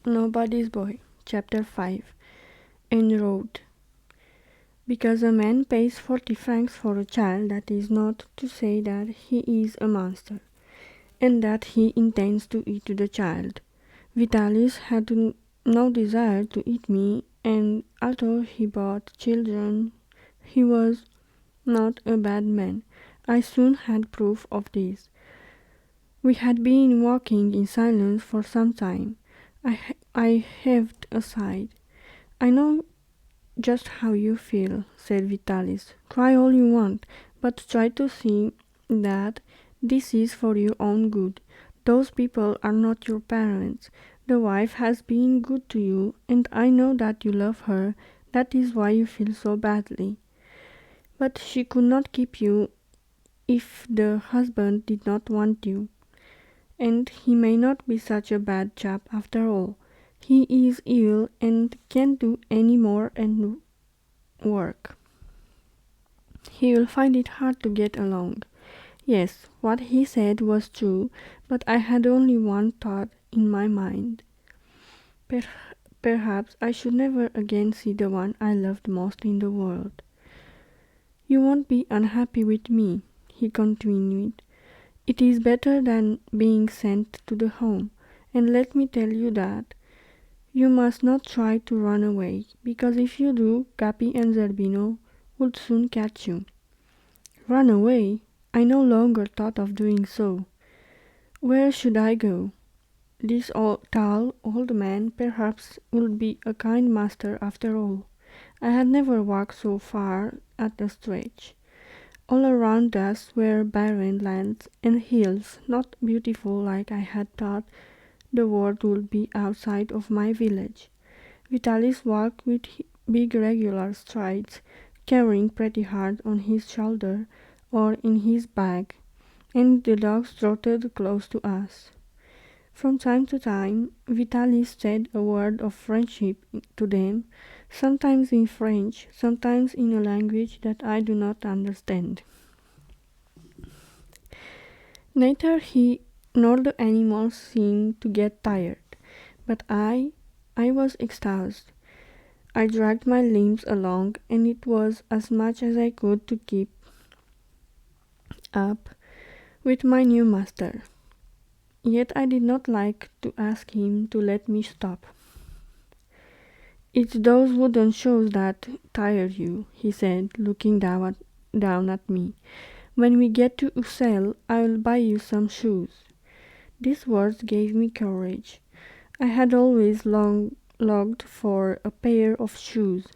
Nobody's Boy, Chapter 5. En route. Because a man pays 40 francs for a child, that is not to say that he is a monster, and that he intends to eat the child. Vitalis had no desire to eat me, and although he bought children, he was not a bad man. I soon had proof of this. We had been walking in silence for some time. I heaved a sigh. "I know just how you feel," said Vitalis. "Cry all you want, but try to see that this is for your own good. Those people are not your parents. The wife has been good to you, and I know that you love her. That is why you feel so badly. But she could not keep you if the husband did not want you. And he may not be such a bad chap after all. He is ill and can't do any more and work. He will find it hard to get along." Yes, what he said was true, but I had only one thought in my mind. Per- Perhaps I should never again see the one I loved most in the world. "You won't be unhappy with me," he continued. "It is better than being sent to the home, and let me tell you that you must not try to run away, because if you do, Capi and Zerbino would soon catch you." Run away? I no longer thought of doing so. Where should I go? This tall old man perhaps would be a kind master after all. I had never walked so far at a stretch. All around us were barren lands and hills, not beautiful like I had thought the world would be outside of my village. Vitalis walked with big regular strides, carrying Pretty Heart on his shoulder or in his bag, and the dogs trotted close to us. From time to time Vitalis said a word of friendship to them, sometimes in French, sometimes in a language that I do not understand. Neither he nor the animals seemed to get tired, but I was exhausted. I dragged my limbs along, and it was as much as I could to keep up with my new master. Yet I did not like to ask him to let me stop. "It's those wooden shoes that tire you," he said, looking down at me. "When we get to Ussel, I will buy you some shoes." These words gave me courage. I had always longed for a pair of shoes.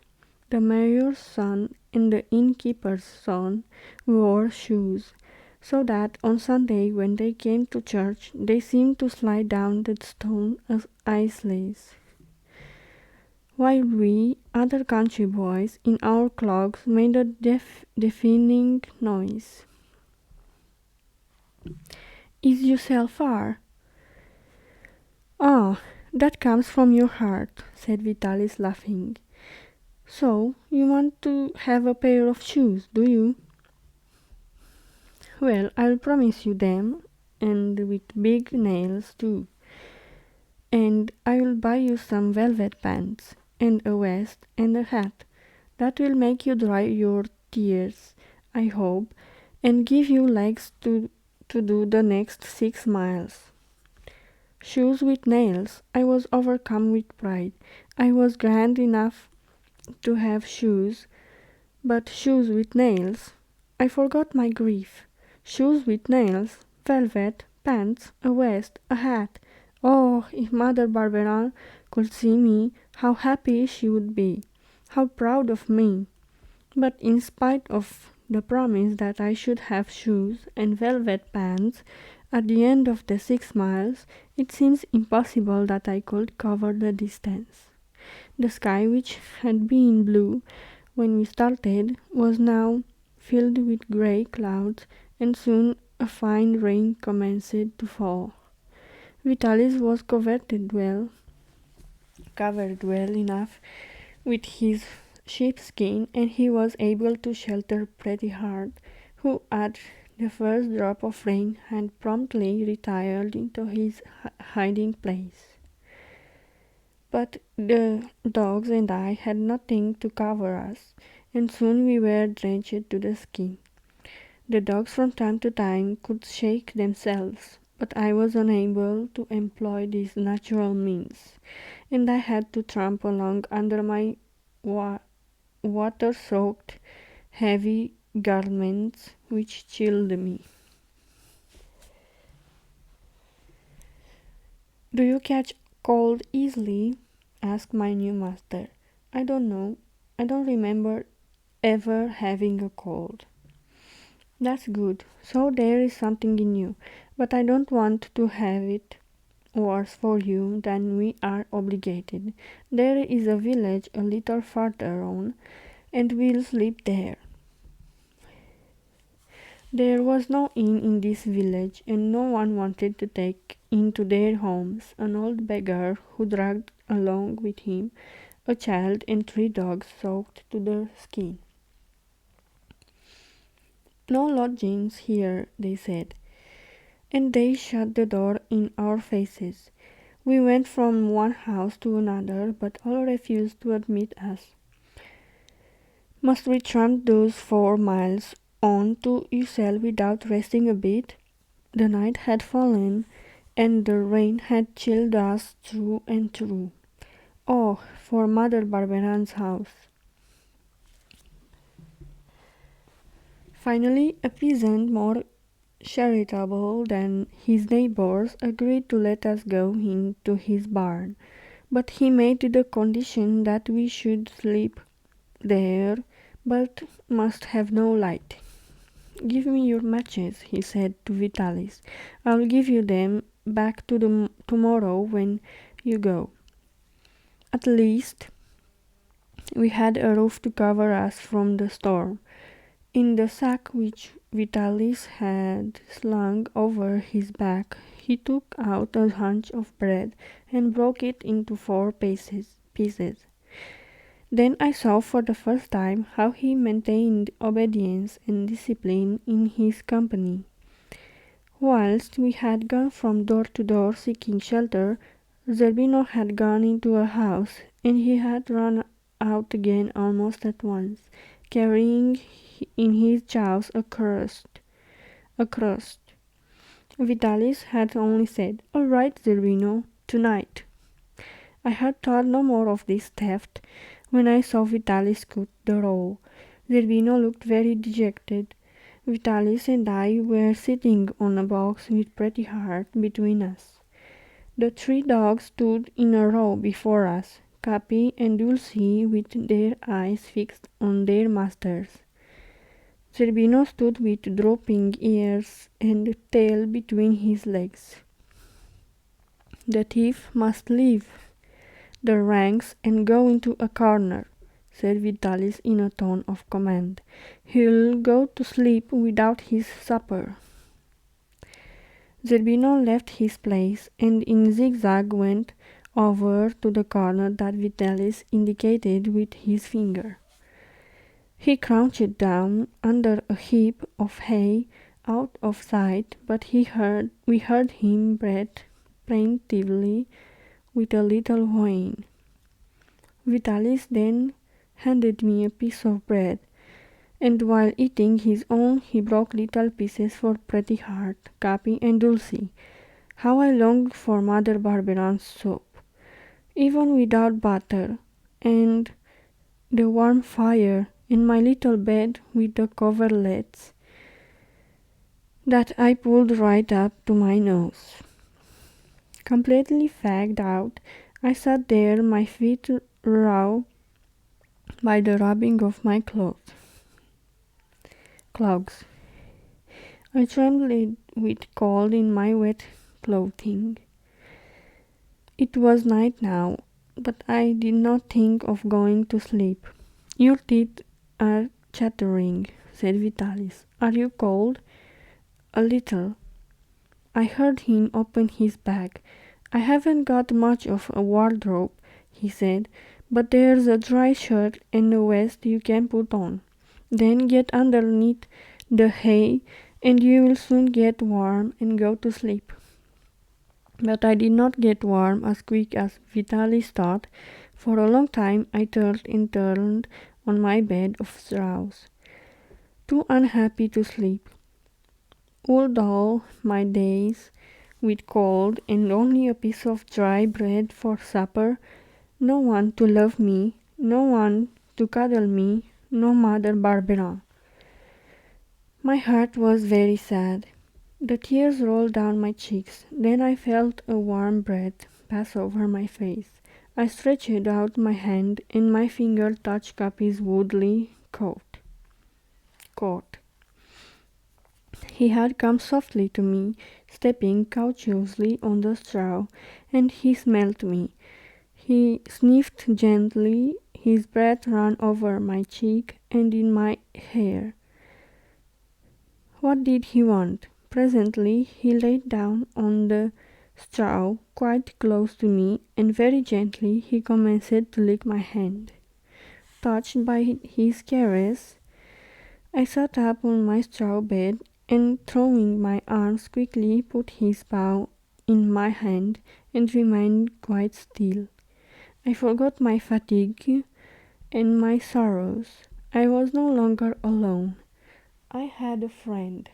The mayor's son and the innkeeper's son wore shoes, so that on Sunday when they came to church they seemed to slide down the stone as ice-lace, while we other country boys in our clogs made a deafening noise. "Is you sell far?" "Ah, that comes from your heart," said Vitalis, laughing. "So you want to have a pair of shoes, do you? Well, I'll promise you them, and with big nails too. And I'll buy you some velvet pants, and a vest, and a hat. That will make you dry your tears, I hope, and give you legs to do the next 6 miles. Shoes with nails. I was overcome with pride. I was grand enough to have shoes, but shoes with nails. I forgot my grief. Shoes with nails, velvet, pants, a vest, a hat. Oh, if Mother Barberin could see me, how happy she would be, how proud of me. But in spite of the promise that I should have shoes and velvet pants at the end of the 6 miles, it seems impossible that I could cover the distance. The sky, which had been blue when we started, was now filled with grey clouds, and soon a fine rain commenced to fall. Vitalis was covered well enough with his sheepskin, and he was able to shelter Pretty Heart, who at the first drop of rain had promptly retired into his hiding place. But the dogs and I had nothing to cover us, and soon we were drenched to the skin. The dogs from time to time could shake themselves, but I was unable to employ these natural means, and I had to tramp along under my water-soaked, heavy garments, which chilled me. "Do you catch cold easily?" asked my new master. "I don't know. I don't remember ever having a cold." "That's good. So there is something in you. But I don't want to have it worse for you than we are obligated. There is a village a little farther on, and we'll sleep there." There was no inn in this village, and no one wanted to take into their homes an old beggar who dragged along with him a child and 3 dogs soaked to the skin. "No lodgings here," they said, and they shut the door in our faces. We went from one house to another, but all refused to admit us. "Must we tramp those 4 miles on to Ussel without resting a bit?" The night had fallen, and the rain had chilled us through and through. Oh, for Mother Barberin's house! Finally, a peasant more charitable than his neighbors agreed to let us go into his barn, but he made the condition that we should sleep there, but must have no light. "Give me your matches," he said to Vitalis. "I'll give you them back tomorrow when you go." At least we had a roof to cover us from the storm. In the sack which Vitalis had slung over his back, he took out a hunch of bread and broke it into 4 pieces. Then I saw for the first time how he maintained obedience and discipline in his company. Whilst we had gone from door to door seeking shelter, Zerbino had gone into a house, and he had run out again almost at once, carrying in his jaws a crust. Vitalis had only said, "All right, Zerbino, tonight." I had thought no more of this theft when I saw Vitalis cut the roll. Zerbino looked very dejected. Vitalis and I were sitting on a box with Pretty Heart between us. The 3 dogs stood in a row before us, Capi and Dulcie with their eyes fixed on their masters. Zerbino stood with drooping ears and tail between his legs. "The thief must leave the ranks and go into a corner," said Vitalis in a tone of command. "He'll go to sleep without his supper." Zerbino left his place and in zigzag went over to the corner that Vitalis indicated with his finger. He crouched down under a heap of hay out of sight, but we heard him breathe plaintively with a little whine. Vitalis then handed me a piece of bread, and while eating his own he broke little pieces for Pretty Heart, Capi, and Dulcie. How I longed for Mother Barberin's soup, even without butter, and the warm fire, and my little bed with the coverlets that I pulled right up to my nose. Completely fagged out, I sat there, my feet raw by the rubbing of my clogs. I trembled with cold in my wet clothing. It was night now, but I did not think of going to sleep. "Your teeth are chattering," said Vitalis. "Are you cold?" "A little." I heard him open his bag. "I haven't got much of a wardrobe," he said, "but there's a dry shirt and a vest you can put on. Then get underneath the hay and you will soon get warm and go to sleep." But I did not get warm as quick as Vitalis thought. For a long time I turned and turned on my bed of straws, too unhappy to sleep. All dull my days with cold and only a piece of dry bread for supper, no one to love me, no one to cuddle me, no Mother Barbara. My heart was very sad. The tears rolled down my cheeks. Then I felt a warm breath pass over my face. I stretched out my hand and my finger touched Capi's woolly coat. He had come softly to me, stepping cautiously on the straw, and he smelt me. He sniffed gently, his breath ran over my cheek and in my hair. What did he want? Presently he laid down on the straw quite close to me, and very gently he commenced to lick my hand. Touched by his caress, I sat up on my straw bed and, throwing my arms quickly, put his paw in my hand and remained quite still. I forgot my fatigue and my sorrows. I was no longer alone. I had a friend.